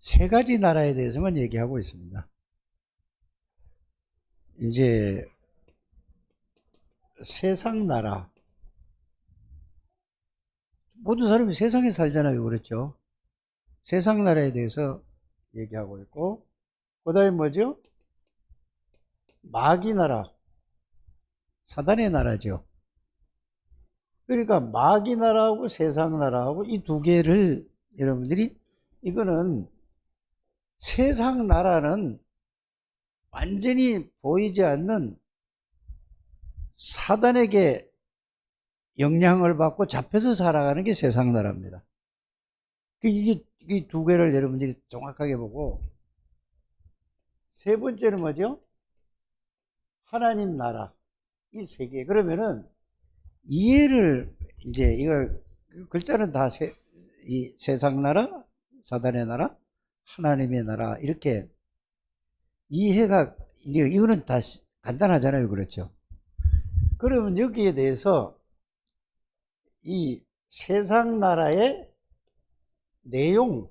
세 가지 나라에 대해서만 얘기하고 있습니다. 이제 세상 나라, 모든 사람이 세상에 살잖아요. 그렇죠? 세상 나라에 대해서 얘기하고 있고, 그 다음에 뭐죠? 마귀 나라, 사단의 나라죠. 그러니까 마귀 나라하고 세상 나라하고 이 두 개를 여러분들이, 이거는 세상 나라는 완전히 보이지 않는 사단에게 영향을 받고 잡혀서 살아가는 게 세상 나라입니다. 이게 이 두 개를 여러분들이 정확하게 보고, 세 번째는 뭐죠? 하나님 나라. 이 세 개. 그러면은 이해를, 이제 이거 글자는 다 이 세상 나라, 사단의 나라, 하나님의 나라, 이렇게 이해가, 이제 이거는 다 간단하잖아요. 그렇죠? 그러면 여기에 대해서 이 세상 나라의 내용,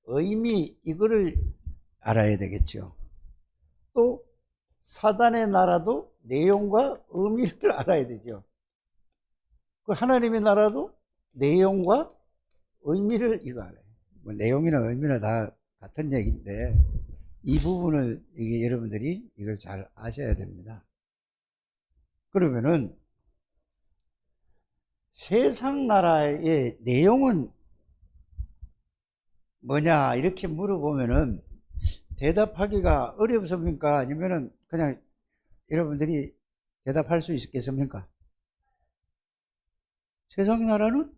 의미, 이거를 알아야 되겠죠. 또 사단의 나라도 내용과 의미를 알아야 되죠. 그 하나님의 나라도 내용과 의미를 이거 알아요. 뭐 내용이나 의미나 다 같은 얘기인데 이 부분을 이게 여러분들이 이걸 잘 아셔야 됩니다. 그러면은 세상 나라의 내용은 뭐냐 이렇게 물어보면은 대답하기가 어렵습니까? 아니면은 그냥 여러분들이 대답할 수 있겠습니까? 세상 나라는?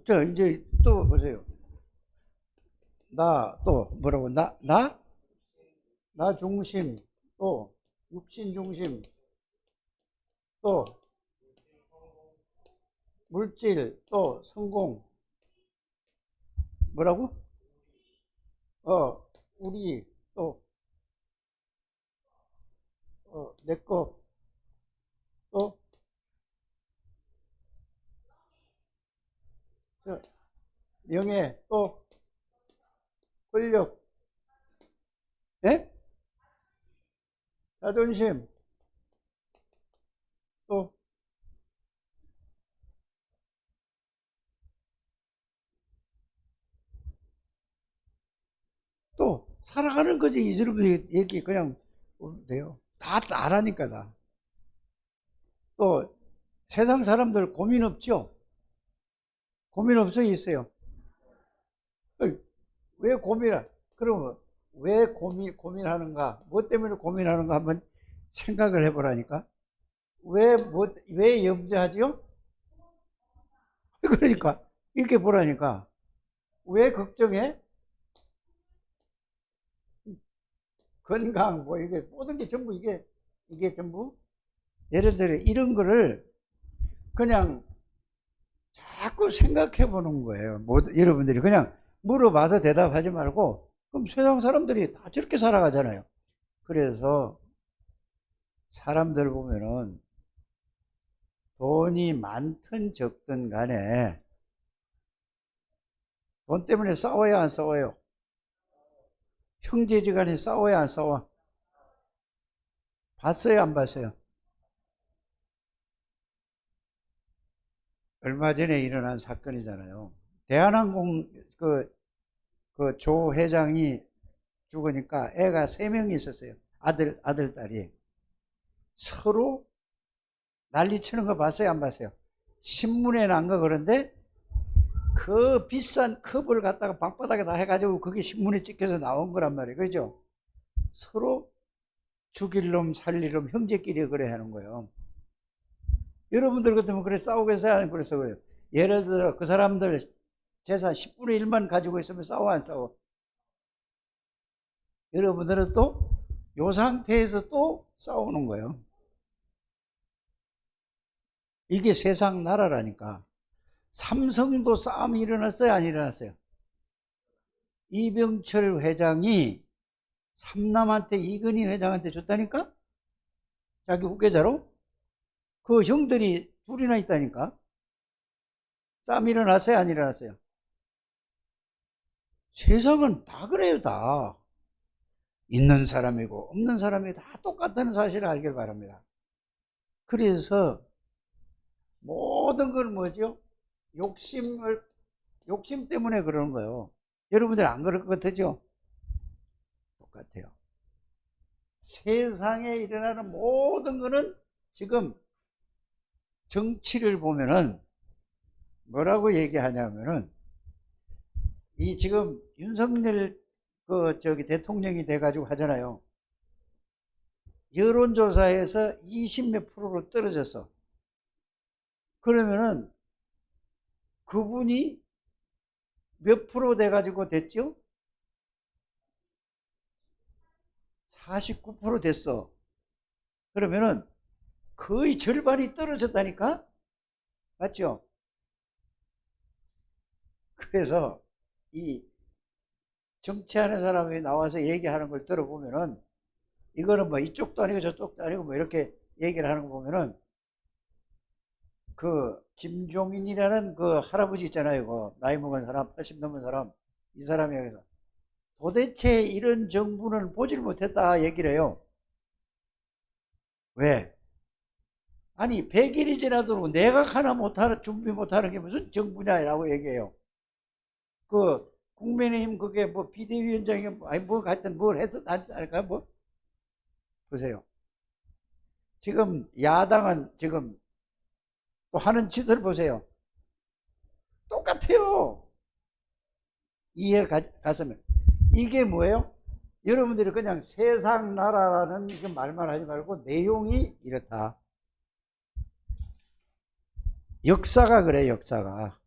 자, 이제 또 보세요. 또 뭐라고? 나 중심, 또 육신 중심, 또 물질, 또 성공, 뭐라고? 우리, 또, 내 거, 또, 명예, 또, 권력, 예? 자존심, 또, 살아가는 거지. 이대로 얘기 그냥 보면 돼요. 다 알아니까 다. 또, 세상 사람들 고민 없죠? 고민 없어요, 있어요? 왜 그러면 왜 고민하는가? 뭐 때문에 고민하는가 한번 생각을 해보라니까? 왜 염려하지요? 그러니까, 이렇게 보라니까. 왜 걱정해? 건강, 뭐, 이게, 모든 게 전부 이게 전부, 예를 들어 이런 거를 그냥 자꾸 생각해 보는 거예요. 여러분들이 그냥 물어봐서 대답하지 말고, 그럼 세상 사람들이 다 저렇게 살아가잖아요. 그래서 사람들 보면은 돈이 많든 적든 간에 돈 때문에 싸워야 안 싸워요? 형제지간에 싸워야 안 싸워? 봤어요, 안 봤어요? 얼마 전에 일어난 사건이잖아요. 대한항공 조 회장이 죽으니까 애가 3명이 있었어요. 아들, 딸이. 서로 난리 치는 거 봤어요, 안 봤어요? 신문에 난 거 그런데 그 비싼 컵을 갖다가 방바닥에다 해가지고 그게 신문에 찍혀서 나온 거란 말이에요. 그죠? 서로 죽일 놈, 살릴 놈, 형제끼리 그래 하는 거예요. 여러분들 같으면 그래 싸우겠어요? 안 그래서 그래요? 예를 들어 그 사람들 재산 10분의 1만 가지고 있으면 싸워 안 싸워? 여러분들은 또 이 상태에서 또 싸우는 거예요. 이게 세상 나라라니까. 삼성도 싸움이 일어났어요? 안 일어났어요? 이병철 회장이 삼남한테 이건희 회장한테 줬다니까? 자기 후계자로? 그 형들이 둘이나 있다니까? 싸움 일어났어요? 안 일어났어요? 세상은 다 그래요, 다. 있는 사람이고 없는 사람이 다 똑같다는 사실을 알길 바랍니다. 그래서 모든 걸 뭐죠? 욕심 때문에 그러는 거예요. 여러분들 안 그럴 것 같으죠? 똑같아요. 세상에 일어나는 모든 거는 지금 정치를 보면은 뭐라고 얘기하냐면은 이 지금 윤석열 대통령이 돼가지고 하잖아요. 여론조사에서 20몇 프로로 떨어졌어. 그러면은 그분이 몇 프로 돼가지고 됐죠? 49% 됐어. 그러면은 거의 절반이 떨어졌다니까? 맞죠? 그래서 이 정치하는 사람이 나와서 얘기하는 걸 들어보면은 이거는 뭐 이쪽도 아니고 저쪽도 아니고 뭐 이렇게 얘기를 하는 거 보면은 그 김종인이라는 그 할아버지 있잖아요. 그 나이 먹은 사람, 80 넘은 사람, 이 사람이 여기서 도대체 이런 정부는 보질 못했다 얘기를 해요. 왜? 아니 100일이 지나도록 내각 하나 못하는 준비 못하는 게 무슨 정부냐라고 얘기해요. 그 국민의힘 그게 뭐 비대위원장이 아니 뭐 하여튼 뭘 해서 할까 뭐 보세요. 지금 야당은 지금 또 하는 짓을 보세요. 똑같아요. 이해 갔으면 이게 뭐예요? 여러분들이 그냥 세상 나라라는 그 말만 하지 말고 내용이 이렇다. 역사가 그래 역사가.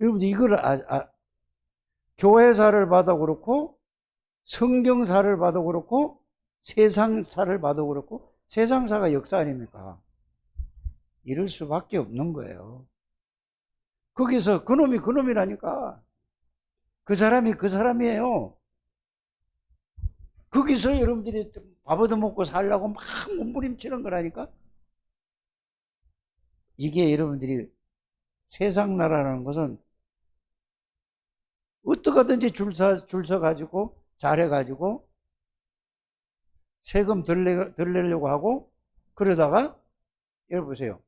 여러분들 이걸 교회사를 봐도 그렇고 성경사를 봐도 그렇고 세상사를 봐도 그렇고 세상사가 역사 아닙니까? 이럴 수밖에 없는 거예요. 거기서 그놈이 그놈이라니까. 그 사람이 그 사람이에요. 거기서 여러분들이 밥 얻어먹고 살려고 막 몸부림치는 거라니까. 이게 여러분들이 세상 나라라는 것은 어떻게든지 줄 서 가지고 잘해 가지고 세금 덜 내려고 하고 그러다가 여러분 보세요.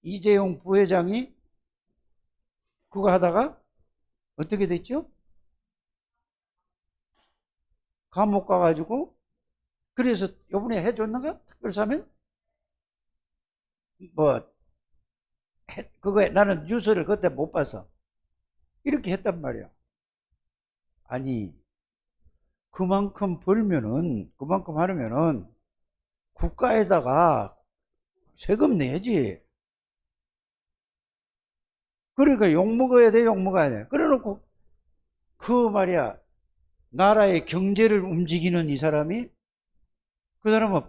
이재용 부회장이 그거 하다가 어떻게 됐죠? 감옥 가가지고 그래서 요번에 해줬는가? 특별사면? 뭐 그거 나는 뉴스를 그때 못 봤어. 이렇게 했단 말이야. 아니 그만큼 벌면은 그만큼 하려면은 국가에다가 세금 내지. 그러니까 욕먹어야 돼 욕먹어야 돼. 그래놓고 그 말이야 나라의 경제를 움직이는 이 사람이 그 사람은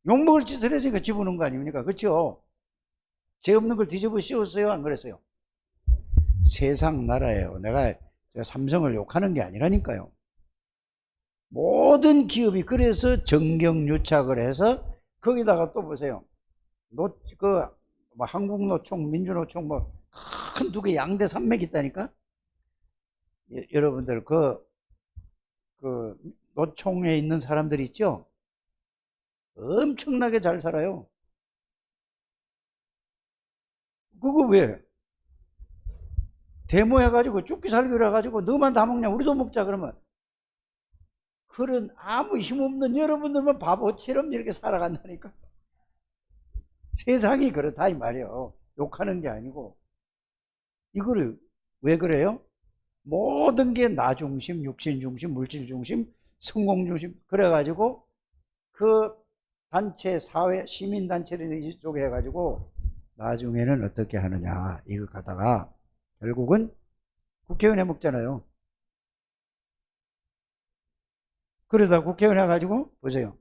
욕먹을 짓을 했으니까 집어넣은 거 아닙니까? 그렇죠? 죄 없는 걸 뒤집어 씌웠어요 안 그랬어요? 세상 나라예요. 내가 삼성을 욕하는 게 아니라니까요. 모든 기업이 그래서 정경유착을 해서 거기다가 또 보세요. 뭐 한국노총, 민주노총 뭐 큰 두 개 양대 산맥이 있다니까. 여러분들 그 노총에 있는 사람들 있죠? 엄청나게 잘 살아요. 그거 왜? 데모해가지고 죽기 살기로 해가지고 너만 다 먹냐 우리도 먹자 그러면 그런 아무 힘없는 여러분들만 바보처럼 이렇게 살아간다니까. 세상이 그렇다 이 말이에요. 욕하는 게 아니고. 이거를 왜 그래요? 모든 게 나 중심, 육신 중심, 물질 중심, 성공 중심 그래가지고 그 단체, 사회, 시민단체를 이쪽에 해가지고 나중에는 어떻게 하느냐 이걸 가다가 결국은 국회의원 해먹잖아요. 그러다 국회의원 해가지고 보세요.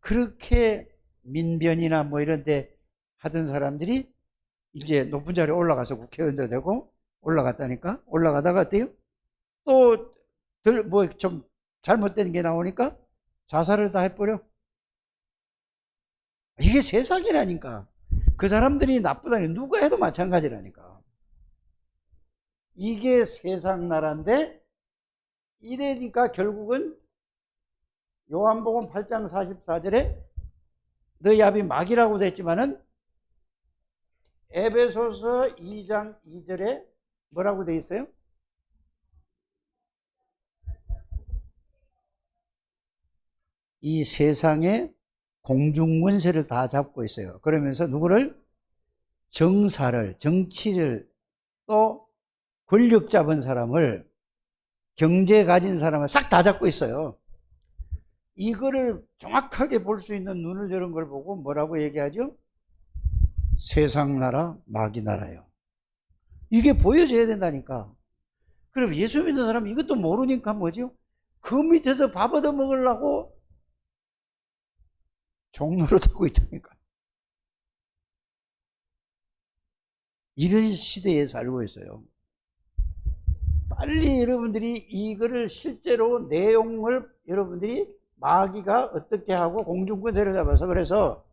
그렇게 민변이나 뭐 이런 데 하던 사람들이 이제 높은 자리에 올라가서 국회의원도 되고 올라갔다니까. 올라가다가 어때요? 또 뭐 좀 잘못된 게 나오니까 자살을 다 해버려. 이게 세상이라니까. 그 사람들이 나쁘다니 누가 해도 마찬가지라니까. 이게 세상 나라인데 이래니까 결국은 요한복음 8장 44절에 너희 앞이 막이라고 됐지만은 에베소서 2장 2절에 뭐라고 돼 있어요? 이 세상에 공중권세를 다 잡고 있어요. 그러면서 누구를? 정사를, 정치를, 또 권력 잡은 사람을, 경제 가진 사람을 싹 다 잡고 있어요. 이거를 정확하게 볼 수 있는 눈을 여는 걸 보고 뭐라고 얘기하죠? 세상 나라, 마귀 나라요. 이게 보여져야 된다니까. 그럼 예수 믿는 사람이 이것도 모르니까 뭐죠? 그 밑에서 밥 얻어 먹으려고 종로를 타고 있다니까. 이런 시대에 살고 있어요. 빨리 여러분들이 이거를 실제로 내용을 여러분들이 마귀가 어떻게 하고 공중권세를 잡아서, 그래서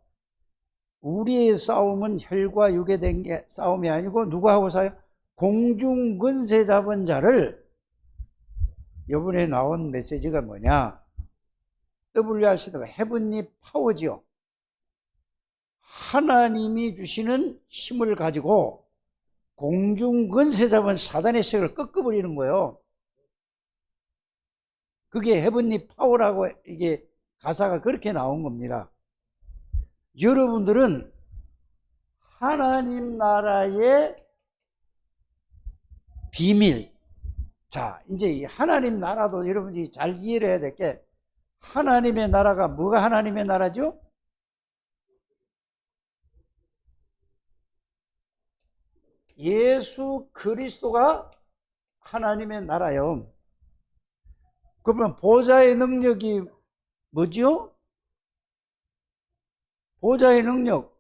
우리의 싸움은 혈과 육에 된 게 싸움이 아니고 누구하고 싸워요? 공중권세 잡은 자를. 이번에 나온 메시지가 뭐냐? WRC가 헤븐리 파워지요. 하나님이 주시는 힘을 가지고 공중권세 잡은 사단의 세력을 꺾어버리는 거예요. 그게 헤븐리 파워라고, 이게 가사가 그렇게 나온 겁니다. 여러분들은 하나님 나라의 비밀. 자, 이제 이 하나님 나라도 여러분들이 잘 이해를 해야 될 게, 하나님의 나라가 뭐가 하나님의 나라죠? 예수 그리스도가 하나님의 나라요. 그러면 보좌의 능력이 뭐죠? 보좌의 능력.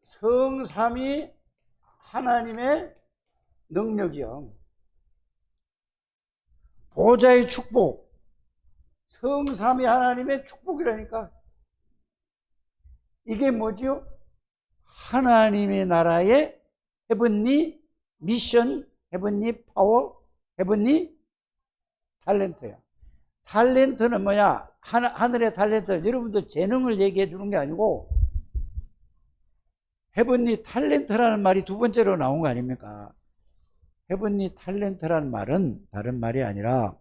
성삼위 하나님의 능력이요. 보좌의 축복. 성삼위 하나님의 축복이라니까. 이게 뭐지요? 하나님의 나라의 헤븐리 미션, 헤븐리 파워, 헤븐리 탤런트야. 탤런트는 뭐야? 하늘의 탤런트. 여러분들 재능을 얘기해 주는 게 아니고, 헤븐리 탤런트라는 말이 두 번째로 나온 거 아닙니까? 헤븐리 탤런트라는 말은 다른 말이 아니라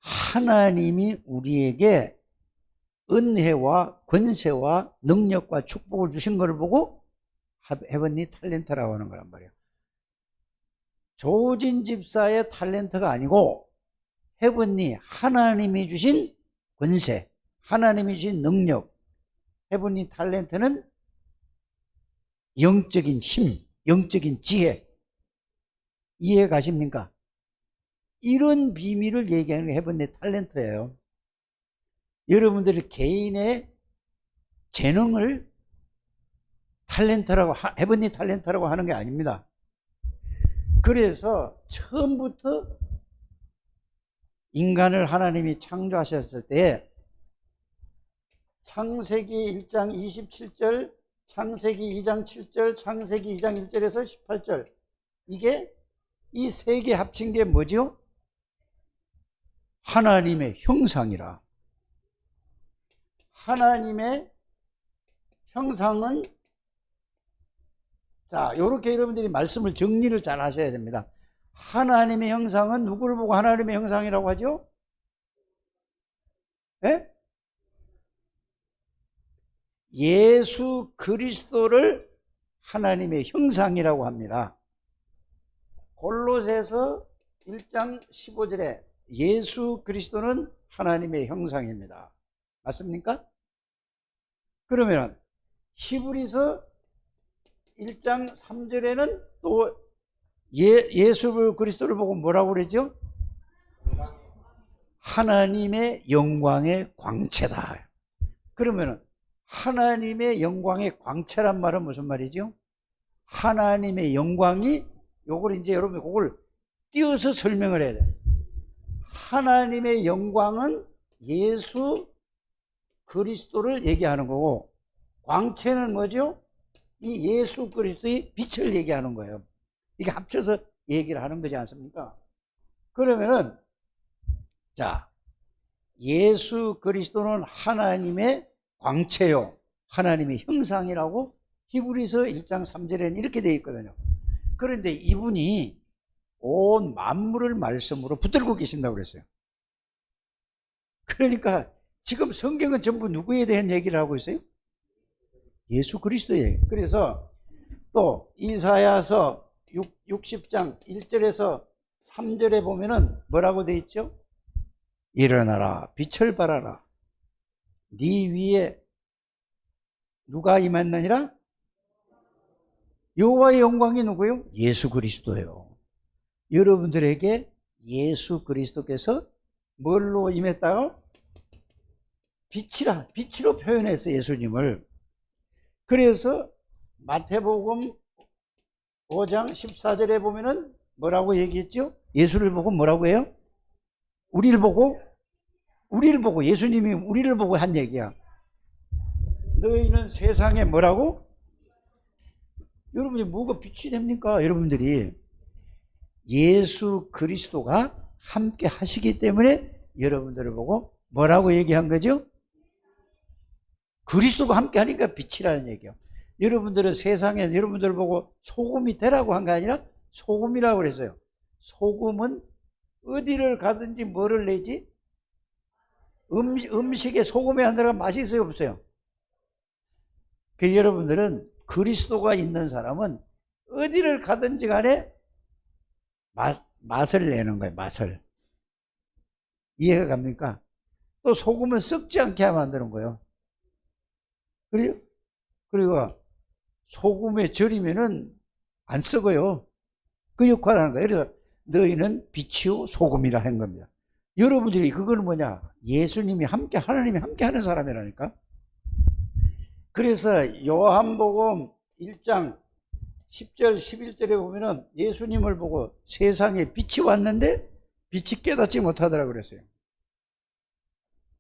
하나님이 우리에게 은혜와 권세와 능력과 축복을 주신 것을 보고 헤븐리 탤런트라고 하는 거란 말이에요. 조진 집사의 탤런트가 아니고 헤븐리, 하나님이 주신 권세, 하나님이 주신 능력. 헤븐리 탤런트는 영적인 힘, 영적인 지혜. 이해 가십니까? 이런 비밀을 얘기하는 게 헤븐리 탤런트예요. 여러분들이 개인의 재능을 탤런트라고, 헤븐리 탤런트라고 하는 게 아닙니다. 그래서 처음부터 인간을 하나님이 창조하셨을 때 창세기 1장 27절, 창세기 2장 7절, 창세기 2장 1절에서 18절, 이게 이 세 개 합친 게 뭐죠? 하나님의 형상이라. 하나님의 형상은, 자, 요렇게 여러분들이 말씀을 정리를 잘 하셔야 됩니다. 하나님의 형상은 누구를 보고 하나님의 형상이라고 하죠? 네? 예수 그리스도를 하나님의 형상이라고 합니다. 골로새서 1장 15절에 예수 그리스도는 하나님의 형상입니다. 맞습니까? 그러면 히브리서 1장 3절에는 또 예수 그리스도를 보고 뭐라고 그러죠? 하나님의 영광의 광채다. 그러면 하나님의 영광의 광채란 말은 무슨 말이죠? 하나님의 영광이, 요걸 이제 여러분이 그걸 띄어서 설명을 해야 돼. 하나님의 영광은 예수 그리스도를 얘기하는 거고, 광채는 뭐죠? 이 예수 그리스도의 빛을 얘기하는 거예요. 이게 합쳐서 얘기를 하는 거지 않습니까? 그러면은, 자, 예수 그리스도는 하나님의 광채요, 하나님의 형상이라고 히브리서 1장 3절에는 이렇게 되어 있거든요. 그런데 이분이 온 만물을 말씀으로 붙들고 계신다고 그랬어요. 그러니까 지금 성경은 전부 누구에 대한 얘기를 하고 있어요? 예수 그리스도예요. 그래서 또 이사야서 60장 1절에서 3절에 보면은 뭐라고 되어 있죠? 일어나라, 빛을 발하라. 네 위에 누가 임했느니라? 여호와의 영광이 누구요? 예수 그리스도예요. 여러분들에게 예수 그리스도께서 뭘로 임했다고? 빛으로 표현해서 예수님을. 그래서 마태복음 5장 14절에 보면은 뭐라고 얘기했죠? 예수를 보고 뭐라고 해요? 우리를 보고 예수님이 우리를 보고 한 얘기야. 너희는 세상에 뭐라고? 여러분이 뭐가 빛이 됩니까? 여러분들이 예수 그리스도가 함께 하시기 때문에 여러분들을 보고 뭐라고 얘기한 거죠? 그리스도가 함께 하니까 빛이라는 얘기예요. 여러분들은 세상에 여러분들을 보고 소금이 되라고 한 게 아니라 소금이라고 그랬어요. 소금은 어디를 가든지 뭐를 내지? 음식에 소금이 안 들어가면 맛이 있어요, 없어요? 그 여러분들은 그리스도가 있는 사람은 어디를 가든지 간에 맛을 내는 거예요, 맛을. 이해가 갑니까? 또 소금은 썩지 않게 만드는 거예요. 그리고 소금에 절이면은 안 썩어요. 그 역할을 하는 거예요. 그래서 너희는 빛이요 소금이라 한 겁니다. 여러분들이 그거는 뭐냐? 예수님이 함께, 하나님이 함께 하는 사람이라니까. 그래서 요한복음 1장 10절 11절에 보면은 예수님을 보고 세상에 빛이 왔는데 빛이 깨닫지 못하더라고 그랬어요.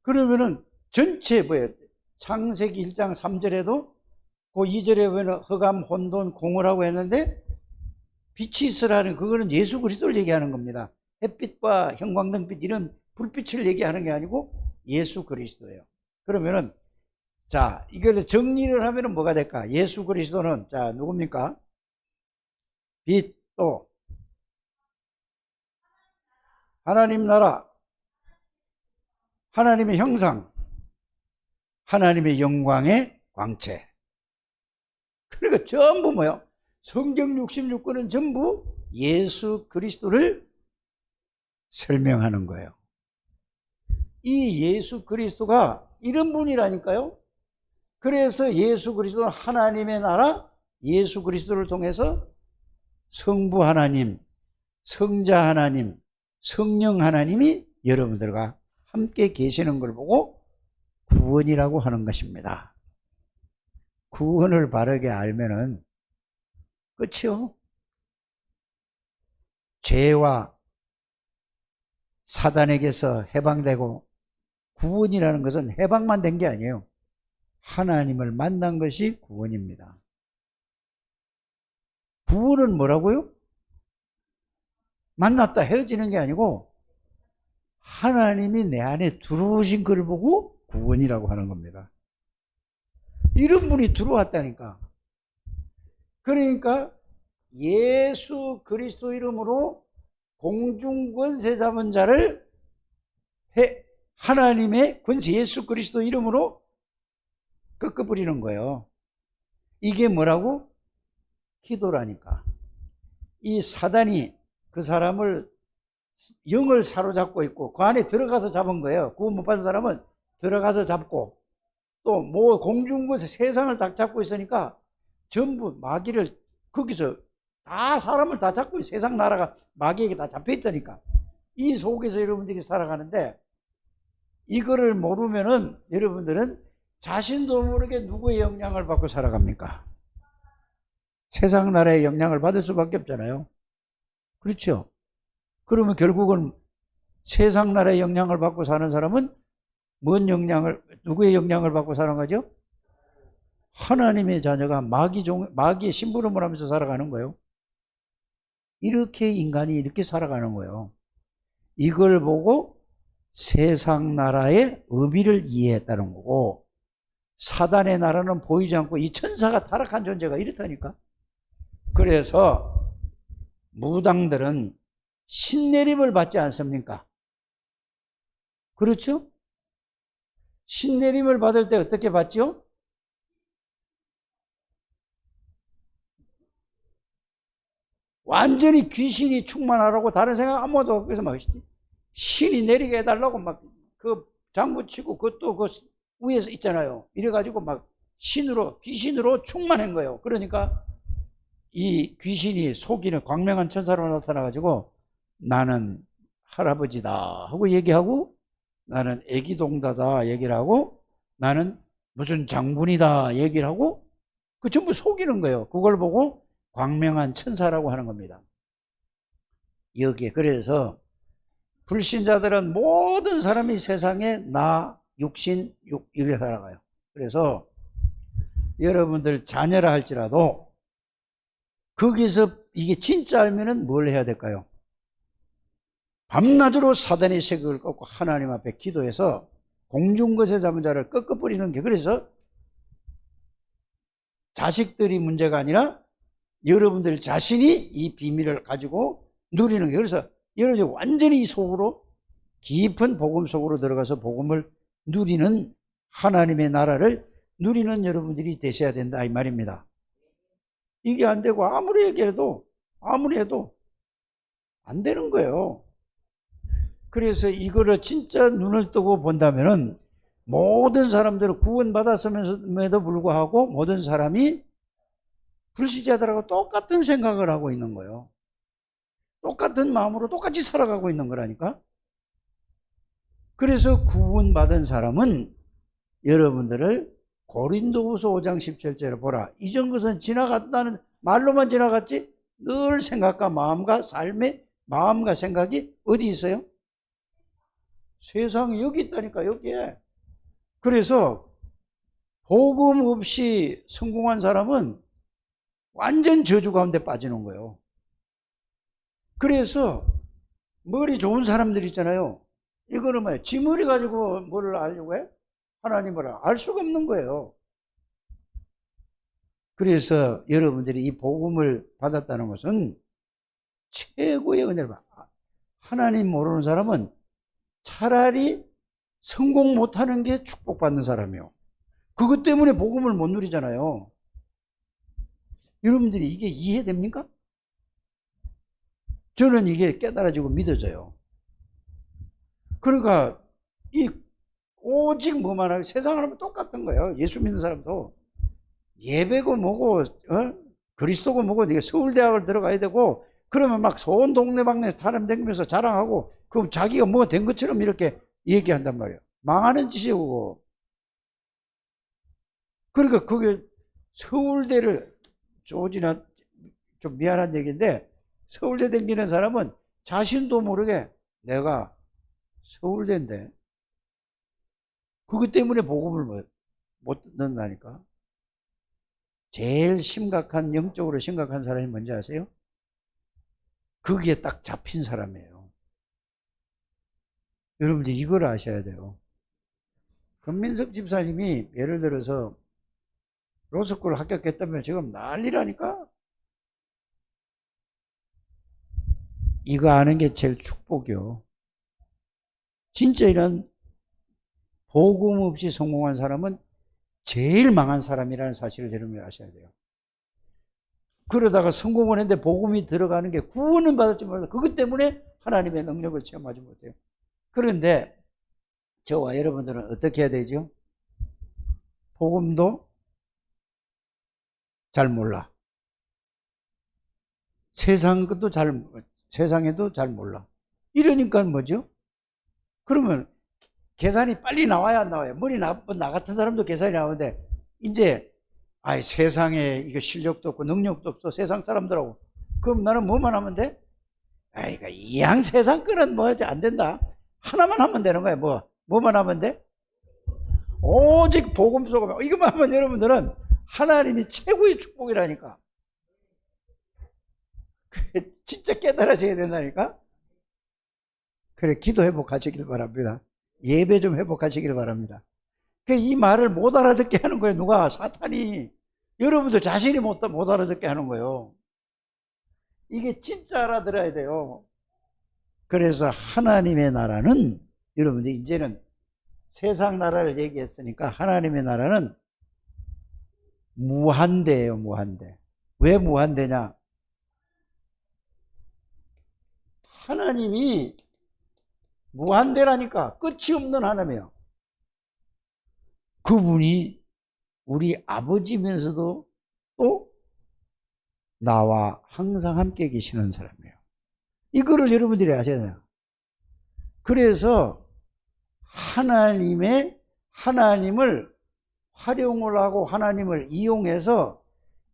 그러면은 전체 뭐예요? 창세기 1장 3절에도 그 2절에 보면 흑암, 혼돈, 공허라고 했는데 빛이 있으라는, 그거는 예수 그리스도를 얘기하는 겁니다. 햇빛과 형광등빛 이런 불빛을 얘기하는 게 아니고 예수 그리스도예요. 그러면은 자, 이걸 정리를 하면은 뭐가 될까? 예수 그리스도는 자, 누굽니까? 빛, 또 하나님 나라, 하나님의 형상, 하나님의 영광의 광채. 그러니까 전부 뭐요? 성경 66권은 전부 예수 그리스도를 설명하는 거예요. 이 예수 그리스도가 이런 분이라니까요. 그래서 예수 그리스도는 하나님의 나라, 예수 그리스도를 통해서 성부 하나님, 성자 하나님, 성령 하나님이 여러분들과 함께 계시는 걸 보고 구원이라고 하는 것입니다. 구원을 바르게 알면은 끝이요. 죄와 사단에게서 해방되고, 구원이라는 것은 해방만 된 게 아니에요. 하나님을 만난 것이 구원입니다. 구원은 뭐라고요? 만났다 헤어지는 게 아니고 하나님이 내 안에 들어오신 것을 보고 구원이라고 하는 겁니다. 이런 분이 들어왔다니까. 그러니까 예수 그리스도 이름으로 공중권세 잡은 자를 하나님의 권세 예수 그리스도 이름으로 꺾어버리는 거예요. 이게 뭐라고? 기도라니까. 이 사단이 그 사람을 영을 사로잡고 있고 그 안에 들어가서 잡은 거예요. 구원 못 받은 사람은 들어가서 잡고, 또 뭐 공중권세 세상을 다 잡고 있으니까 전부 마귀를 거기서 다 사람을 다 잡고 세상 나라가 마귀에게 다 잡혀 있다니까. 이 속에서 여러분들이 살아가는데 이거를 모르면은 여러분들은 자신도 모르게 누구의 영향을 받고 살아갑니까? 세상 나라의 영향을 받을 수밖에 없잖아요. 그렇죠? 그러면 결국은 세상 나라의 영향을 받고 사는 사람은 뭔 영향을, 누구의 영향을 받고 사는 거죠? 하나님의 자녀가 마귀의 심부름을 하면서 살아가는 거예요. 이렇게 인간이 이렇게 살아가는 거예요. 이걸 보고 세상 나라의 의미를 이해했다는 거고, 사단의 나라는 보이지 않고 이 천사가 타락한 존재가 이렇다니까. 그래서 무당들은 신내림을 받지 않습니까? 그렇죠? 신내림을 받을 때 어떻게 받죠? 완전히 귀신이 충만하라고 다른 생각 아무것도 없고, 그래서 막 신이 내리게 해달라고 막 그 장구치고 그것도 그 위에서 있잖아요. 이래가지고 막 귀신으로 충만한 거예요. 그러니까 이 귀신이 속이는 광명한 천사로 나타나가지고 나는 할아버지다 하고 얘기하고, 나는 애기동자다 얘기를 하고, 나는 무슨 장군이다 얘기를 하고, 그 전부 속이는 거예요. 그걸 보고 광명한 천사라고 하는 겁니다. 여기에 그래서 불신자들은 모든 사람이 세상에 나, 육신, 이렇게 살아가요. 그래서 여러분들 자녀라 할지라도 거기서 이게 진짜 알면은 뭘 해야 될까요? 밤낮으로 사단의 세력을 꺾고 하나님 앞에 기도해서 공중것에 잡은 자를 꺾어버리는 게, 그래서 자식들이 문제가 아니라 여러분들 자신이 이 비밀을 가지고 누리는 게, 그래서 여러분이 완전히 속으로 깊은 복음 속으로 들어가서 복음을 누리는, 하나님의 나라를 누리는 여러분들이 되셔야 된다 이 말입니다. 이게 안 되고 아무리 얘기해도 아무리 해도 안 되는 거예요. 그래서 이거를 진짜 눈을 뜨고 본다면은 모든 사람들은 구원받았음에도 불구하고 모든 사람이 불신자들하고 똑같은 생각을 하고 있는 거예요. 똑같은 마음으로 똑같이 살아가고 있는 거라니까. 그래서 구원받은 사람은 여러분들을 고린도후서 5장 17절에 보라. 이전 것은 지나갔다는 말로만 지나갔지 늘 생각과 마음과 삶의 마음과 생각이 어디 있어요? 세상에 여기 있다니까, 여기에. 그래서 복음 없이 성공한 사람은 완전 저주 가운데 빠지는 거예요. 그래서 머리 좋은 사람들 있잖아요. 이거는 뭐예요? 지 머리 가지고 뭐를 알려고 해? 하나님을 알 수가 없는 거예요. 그래서 여러분들이 이 복음을 받았다는 것은 최고의 은혜를 받아. 하나님 모르는 사람은 차라리 성공 못하는 게 축복받는 사람이요. 그것 때문에 복음을 못 누리잖아요. 여러분들이 이게 이해됩니까? 저는 이게 깨달아지고 믿어져요. 그러니까 이 오직 뭐만 하면 세상 하면 똑같은 거예요. 예수 믿는 사람도 예배고 뭐고 그리스도고 뭐고 이게 서울대학을 들어가야 되고, 그러면 막 온 동네방네 사람 다니면서 자랑하고, 그럼 자기가 뭐 된 것처럼 이렇게 얘기한단 말이에요. 망하는 짓이고. 그러니까 그게 서울대를 조지나 좀 미안한 얘기인데, 서울대 다니는 사람은 자신도 모르게 내가 서울대인데 그것 때문에 복음을 못 듣는다니까. 제일 심각한, 영적으로 심각한 사람이 뭔지 아세요? 거기에 딱 잡힌 사람이에요. 여러분들 이걸 아셔야 돼요. 권민석 집사님이 예를 들어서 로스쿨 합격했다면 지금 난리라니까. 이거 아는 게 제일 축복이요. 진짜 이런 복음 없이 성공한 사람은 제일 망한 사람이라는 사실을 여러분이 아셔야 돼요. 그러다가 성공을 했는데 복음이 들어가는 게 구원은 받을지 몰라도 그것 때문에 하나님의 능력을 체험하지 못해요. 그런데 저와 여러분들은 어떻게 해야 되죠? 복음도 잘 몰라. 세상에도 잘 몰라. 이러니까 뭐죠? 그러면 계산이 빨리 나와야 안 나와요? 머리 나쁜 나 같은 사람도 계산이 나오는데, 이제 세상에 이거 실력도 없고 능력도 없어 세상 사람들하고, 그럼 나는 뭐만 하면 돼? 이양 세상 거는 뭐 안 된다. 하나만 하면 되는 거야. 뭐만 하면 돼? 오직 복음 속에 이것만 하면 여러분들은 하나님이 최고의 축복이라니까. 진짜 깨달아져야 된다니까. 그래, 기도 회복하시길 바랍니다. 예배 좀 회복하시길 바랍니다. 이 말을 못 알아듣게 하는 거예요. 누가? 사탄이. 여러분들 자신이 못 알아듣게 하는 거예요. 이게 진짜 알아들어야 돼요. 그래서 하나님의 나라는, 여러분들 이제는 세상 나라를 얘기했으니까 하나님의 나라는 무한대예요. 무한대. 왜 무한대냐? 하나님이 무한대라니까. 끝이 없는 하나님이에요. 그분이 우리 아버지면서도 또 나와 항상 함께 계시는 사람이에요. 이거를 여러분들이 아셔야 돼요. 그래서 하나님을 활용을 하고 하나님을 이용해서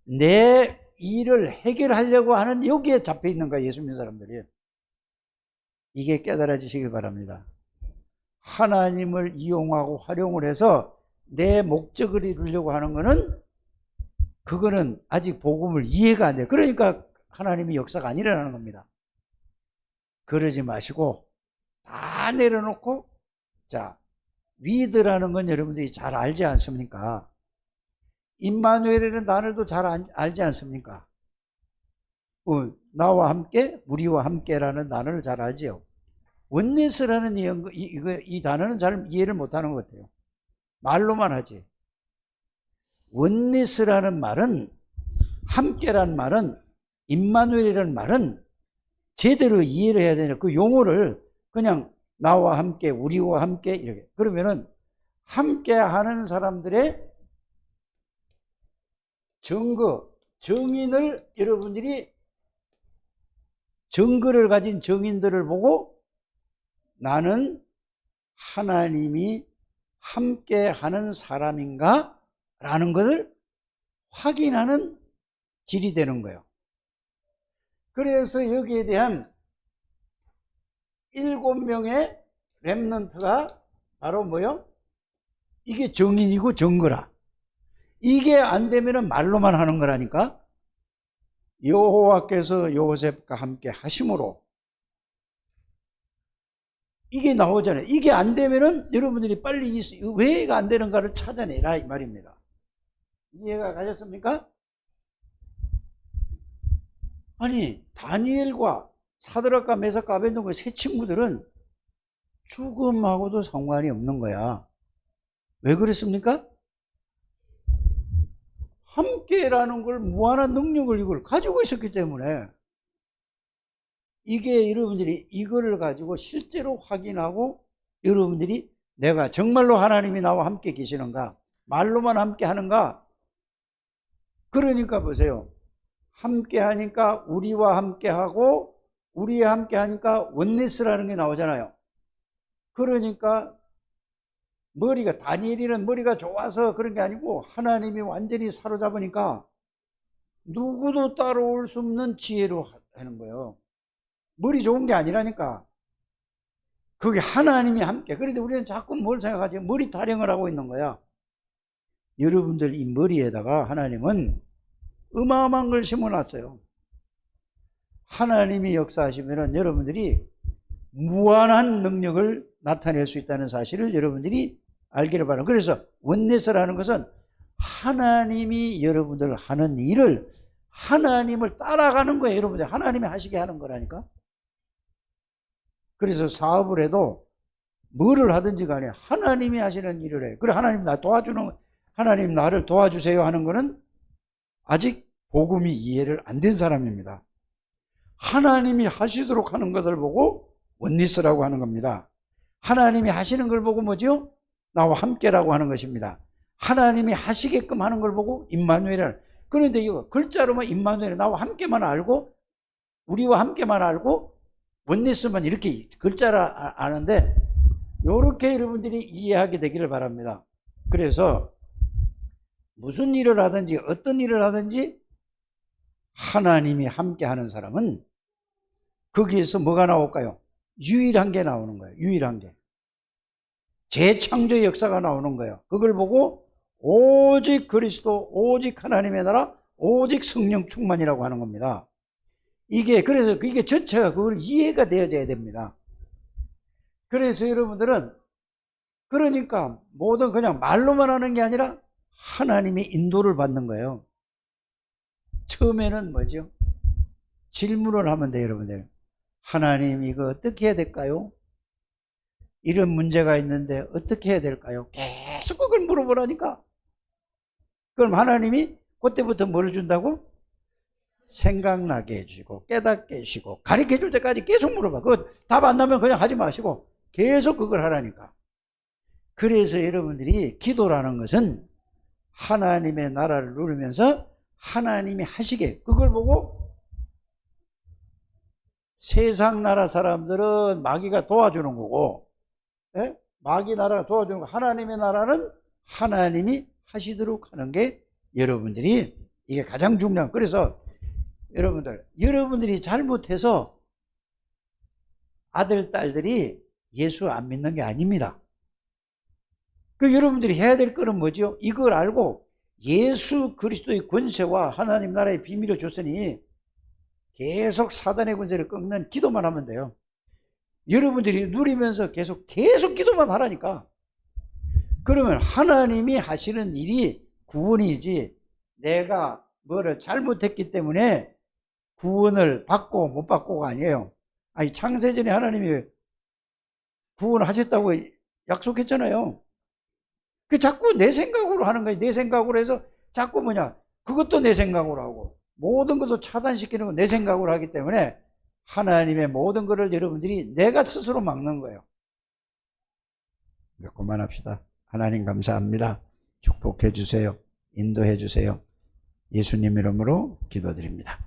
내 일을 해결하려고 하는, 여기에 잡혀 있는 거예요. 예수 믿는 사람들이. 이게 깨달아지시길 바랍니다. 하나님을 이용하고 활용을 해서 내 목적을 이루려고 하는 거는, 그거는 아직 복음을 이해가 안 돼요. 그러니까 하나님의 역사가 안 일어나는 겁니다. 그러지 마시고 다 내려놓고, 자, 위드라는 건 여러분들이 잘 알지 않습니까? 임마누엘이라는 단어도 잘 알지 않습니까? 나와 함께, 우리와 함께라는 단어를 잘 알지요. 원네스라는 이 단어는 잘 이해를 못하는 것 같아요. 말로만 하지. 원네스라는 말은, 함께라는 말은, 임마누엘이라는 말은 제대로 이해를 해야 되냐. 그 용어를 그냥 나와 함께, 우리와 함께 이렇게. 그러면은 함께 하는 사람들의 정인을, 여러분들이 증거를 가진 정인들을 보고 나는 하나님이 함께 하는 사람인가? 라는 것을 확인하는 길이 되는 거예요. 그래서 여기에 대한 7명의 렘넌트가 바로 뭐요? 이게 정인이고 증거라. 이게 안 되면은 말로만 하는 거라니까. 여호와께서 요셉과 함께 하심으로, 이게 나오잖아요. 이게 안 되면은 여러분들이 빨리 왜 안 되는가를 찾아내라 이 말입니다. 이해가 가셨습니까? 아니, 다니엘과 사드락과 메삭과 아벤노고 세 친구들은 죽음하고도 상관이 없는 거야. 왜 그랬습니까? 함께라는 걸, 무한한 능력을 이걸 가지고 있었기 때문에. 이게 여러분들이 이거를 가지고 실제로 확인하고, 여러분들이 내가 정말로 하나님이 나와 함께 계시는가, 말로만 함께 하는가. 그러니까 보세요. 함께 하니까 우리와 함께 하고, 우리와 함께 하니까 원네스라는 게 나오잖아요. 그러니까 다니엘이는 머리가 좋아서 그런 게 아니고 하나님이 완전히 사로잡으니까 누구도 따라올 수 없는 지혜로 하는 거예요. 머리 좋은 게 아니라니까. 그게 하나님이 함께. 그런데 우리는 자꾸 뭘 생각하지? 머리 타령을 하고 있는 거야. 여러분들 이 머리에다가 하나님은 어마어마한 걸 심어놨어요. 하나님이 역사하시면 여러분들이 무한한 능력을 나타낼 수 있다는 사실을 여러분들이 알기를 바랍니다. 그래서 원네스라는 것은 하나님이 여러분들 하는 일을, 하나님을 따라가는 거예요. 여러분들 하나님이 하시게 하는 거라니까. 그래서 사업을 해도 뭐를 하든지 간에 하나님이 하시는 일을 해. 그래, 하나님 나를 도와주세요 하는 거는 아직 복음이 이해를 안 된 사람입니다. 하나님이 하시도록 하는 것을 보고 원리스라고 하는 겁니다. 하나님이 하시는 걸 보고 뭐죠? 나와 함께라고 하는 것입니다. 하나님이 하시게끔 하는 걸 보고 임마누엘이라는. 그런데 이거 글자로만 임마누엘, 나와 함께만 알고, 우리와 함께만 알고, 원리스만 이렇게 글자라 아는데, 이렇게 여러분들이 이해하게 되기를 바랍니다. 그래서 무슨 일을 하든지 어떤 일을 하든지 하나님이 함께 하는 사람은 거기에서 뭐가 나올까요? 유일한 게 나오는 거예요. 유일한 게. 재창조의 역사가 나오는 거예요. 그걸 보고 오직 그리스도, 오직 하나님의 나라, 오직 성령 충만이라고 하는 겁니다. 그래서 이게 전체가 그걸 이해가 되어져야 됩니다. 그래서 여러분들은 그러니까 모든 그냥 말로만 하는 게 아니라 하나님의 인도를 받는 거예요. 처음에는 뭐죠? 질문을 하면 돼요, 여러분들. 하나님, 이거 어떻게 해야 될까요? 이런 문제가 있는데 어떻게 해야 될까요? 계속 그걸 물어보라니까. 그럼 하나님이 그때부터 뭘 준다고? 생각나게 해주시고 깨닫게 해주시고 가르쳐 줄 때까지 계속 물어봐. 그거 답 안 나면 그냥 하지 마시고 계속 그걸 하라니까. 그래서 여러분들이 기도라는 것은 하나님의 나라를 누리면서 하나님이 하시게, 그걸 보고 세상 나라 사람들은 마귀가 도와주는 거고, 예? 마귀 나라가 도와주는 거, 하나님의 나라는 하나님이 하시도록 하는 게 여러분들이 이게 가장 중요한. 그래서 여러분들이 잘못해서 아들, 딸들이 예수 안 믿는 게 아닙니다. 그 여러분들이 해야 될 거는 뭐죠? 이걸 알고 예수 그리스도의 권세와 하나님 나라의 비밀을 줬으니 계속 사단의 권세를 꺾는 기도만 하면 돼요. 여러분들이 누리면서 계속 기도만 하라니까. 그러면 하나님이 하시는 일이 구원이지, 내가 뭐를 잘못했기 때문에 구원을 받고 못 받고가 아니에요. 아니, 창세전에 하나님이 구원하셨다고 약속했잖아요. 그 자꾸 내 생각으로 하는 거예요. 내 생각으로 해서 자꾸 그것도 내 생각으로 하고 모든 것도 차단시키는 건 내 생각으로 하기 때문에 하나님의 모든 것을 여러분들이 내가 스스로 막는 거예요. 그만합시다. 하나님 감사합니다. 축복해 주세요. 인도해 주세요. 예수님 이름으로 기도드립니다.